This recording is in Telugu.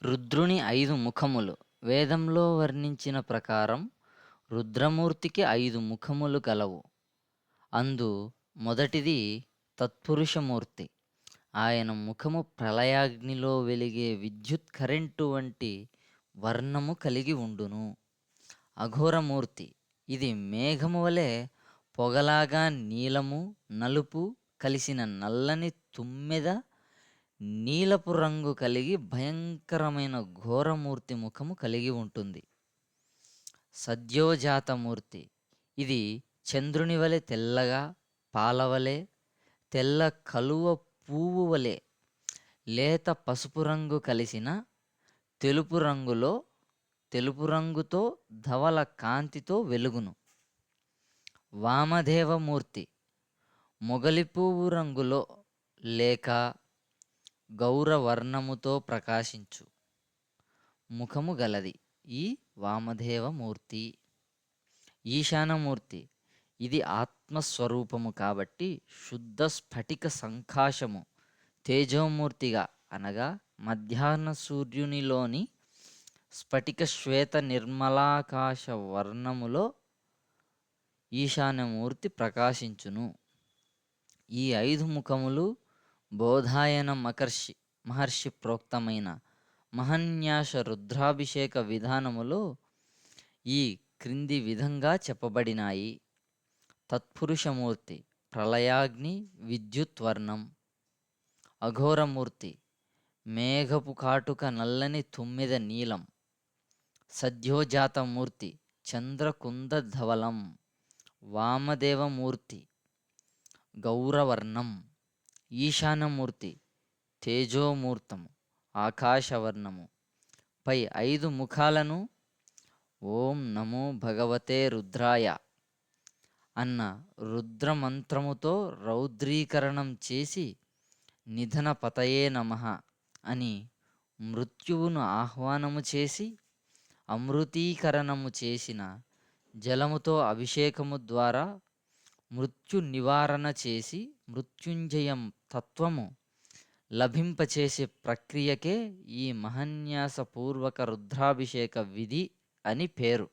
రుద్రుని 5 ముఖములు. వేదంలో వర్ణించిన ప్రకారం రుద్రమూర్తికి 5 ముఖములు కలవు. అందు మొదటిది తత్పురుషమూర్తి. ఆయన ముఖము ప్రళయాగ్నిలో వెలిగే విద్యుత్ కరెంటు వంటి వర్ణము కలిగి ఉండును. అఘోరమూర్తి. ఇది మేఘము వలె పొగలాగా నీలము, నలుపు కలిసిన నల్లని తుమ్మెద నీలపు రంగు కలిగి భయంకరమైన ఘోరమూర్తి ముఖము కలిగి ఉంటుంది. సద్యోజాతమూర్తి. ఇది చంద్రుని వలె తెల్లగా, పాలవలె, తెల్ల కలువ పువ్వు వలె లేత పసుపు రంగు కలిసిన తెలుపు రంగుతో ధవల కాంతితో వెలుగును. వామదేవమూర్తి. మొగలిపువ్వు రంగులో లేక గౌరవర్ణముతో ప్రకాశించు ముఖము గలది ఈ వామదేవమూర్తి. ఈశానమూర్తి. ఇది ఆత్మస్వరూపము కాబట్టి శుద్ధ స్ఫటిక సంకాశము తేజోమూర్తిగా అనగా మధ్యాహ్న సూర్యునిలోని స్ఫటిక శ్వేత నిర్మలాకాశ వర్ణములో ఈశాన్యమూర్తి ప్రకాశించును. ఈ 5 ముఖములు బోధాయన మహర్షి ప్రోక్తమైన మహన్యాస రుద్రాభిషేక విధానములో ఈ క్రింది విధంగా చెప్పబడినాయి. తత్పురుషమూర్తి ప్రళయాగ్ని విద్యుత్వర్ణం. అఘోరమూర్తి మేఘపు కాటుక నల్లని తుమ్మెద నీలం. సద్యోజాతమూర్తి చంద్రకుంద ధవలం. వామదేవమూర్తి గౌరవర్ణం. ఈశానమూర్తి తేజోమూర్తము ఆకాశవర్ణము. పై 5 ముఖాలను ఓం నమో భగవతే రుద్రాయ అన్న రుద్రమంత్రముతో రౌద్రీకరణం చేసి నిధన పతయే నమః అని మృత్యువును ఆహ్వానము చేసి అమృతీకరణము చేసిన జలముతో అభిషేకము ద్వారా మృత్యు నివారణ చేసి మృత్యుంజయం తత్వము లభింపచేసే ప్రక్రియకే ఈ మహన్యాసపూర్వక రుద్రాభిషేక విధి అని పేరు.